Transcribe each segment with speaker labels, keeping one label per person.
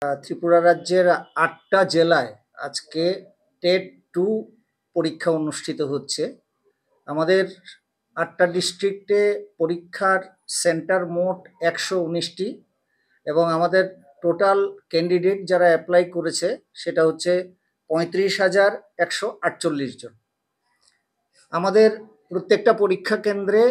Speaker 1: ত্রিপুরা রাজ্যের ৮টা জেলায় আজকে টেট 2 পরীক্ষা অনুষ্ঠিত হচ্ছে। আমাদের ৮টা ডিস্ট্রিক্টে পরীক্ষার সেন্টার মোট ১১৯টি এবং আমাদের টোটাল ক্যান্ডিডেট যারা অ্যাপ্লাই করেছে সেটা হচ্ছে ৩৫,১৪৮ জন। আমাদের প্রত্যেকটা পরীক্ষা কেন্দ্রে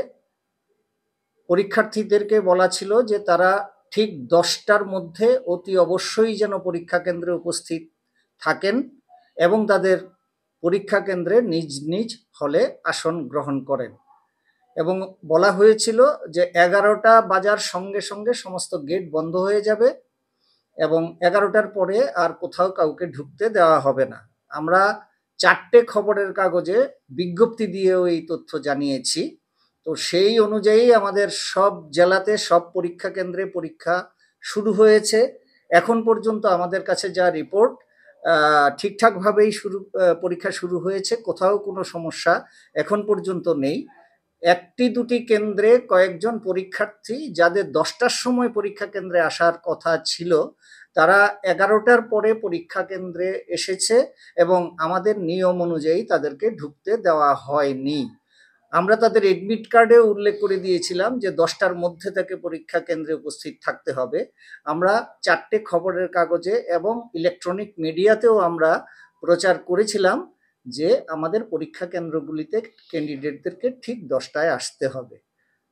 Speaker 1: পরীক্ষার্থীদেরকে বলা ছিল যে তারা ঠিক 10টার মধ্যে অতি অবশ্যই যেন পরীক্ষা কেন্দ্রে উপস্থিত থাকেন এবং তাদের পরীক্ষা কেন্দ্রে নিজ নিজ হলে আসন গ্রহণ করেন। এবং বলা হয়েছিল যে 11টা বাজার সঙ্গে সঙ্গে সমস্ত গেট বন্ধ হয়ে যাবে এবং 11টার পরে আর কোথাও কাউকে ঢুকতে দেওয়া হবে না। আমরা 4টে খবরের কাগজে বিজ্ঞপ্তি দিয়েও এই তথ্য জানিয়েছি। তো সেই অনুযায়ী আমাদের সব জেলাতে সব পরীক্ষা কেন্দ্রে পরীক্ষা শুরু হয়েছে। এখন পর্যন্ত আমাদের কাছে যা রিপোর্ট ঠিকঠাকভাবেই পরীক্ষা শুরু হয়েছে, কোথাও কোনো সমস্যা এখন পর্যন্ত নেই। একটি দুটি কেন্দ্রে কয়েকজন পরীক্ষার্থী যাদের 10টার সময় পরীক্ষা কেন্দ্রে আসার কথা ছিল তারা 11টার পরে পরীক্ষা কেন্দ্রে এসেছে এবং আমাদের নিয়ম অনুযায়ী তাদেরকে ঢুকতে দেওয়া হয়নি। আমরা তাদের এডমিট কার্ডে উল্লেখ করে দিয়েছিলাম যে 10টার মধ্যে থেকে পরীক্ষা কেন্দ্রে উপস্থিত থাকতে হবে। আমরা 4টে খবরের কাগজে এবং ইলেকট্রনিক মিডিয়াতেও আমরা প্রচার করেছিলাম যে আমাদের পরীক্ষা কেন্দ্রগুলিতে ক্যান্ডিডেটদেরকে ঠিক 10টায় আসতে হবে।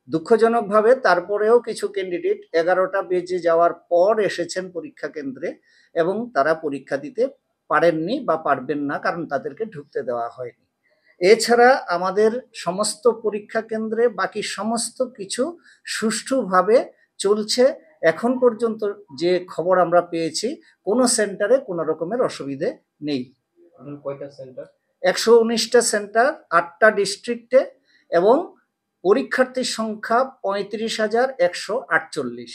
Speaker 1: দুঃখজনকভাবে তারপরেও কিছু ক্যান্ডিডেট 11টা বেজে যাওয়ার পর এসেছেন পরীক্ষা কেন্দ্রে এবং তারা পরীক্ষা দিতে পারেননি বা পারবেন না, কারণ তাদেরকে ঢুকতে দেওয়া হয়নি। এছাড়া আমাদের সমস্ত পরীক্ষা কেন্দ্রে বাকি সমস্ত কিছু সুষ্ঠুভাবে চলছে। এখন পর্যন্ত যে খবর আমরা পেয়েছি কোনো সেন্টারে কোনো রকমের অসুবিধে নেই।
Speaker 2: কয়টা সেন্টার?
Speaker 1: 119টা সেন্টার 8টা ডিস্ট্রিক্টে এবং পরীক্ষার্থীর সংখ্যা 35,148।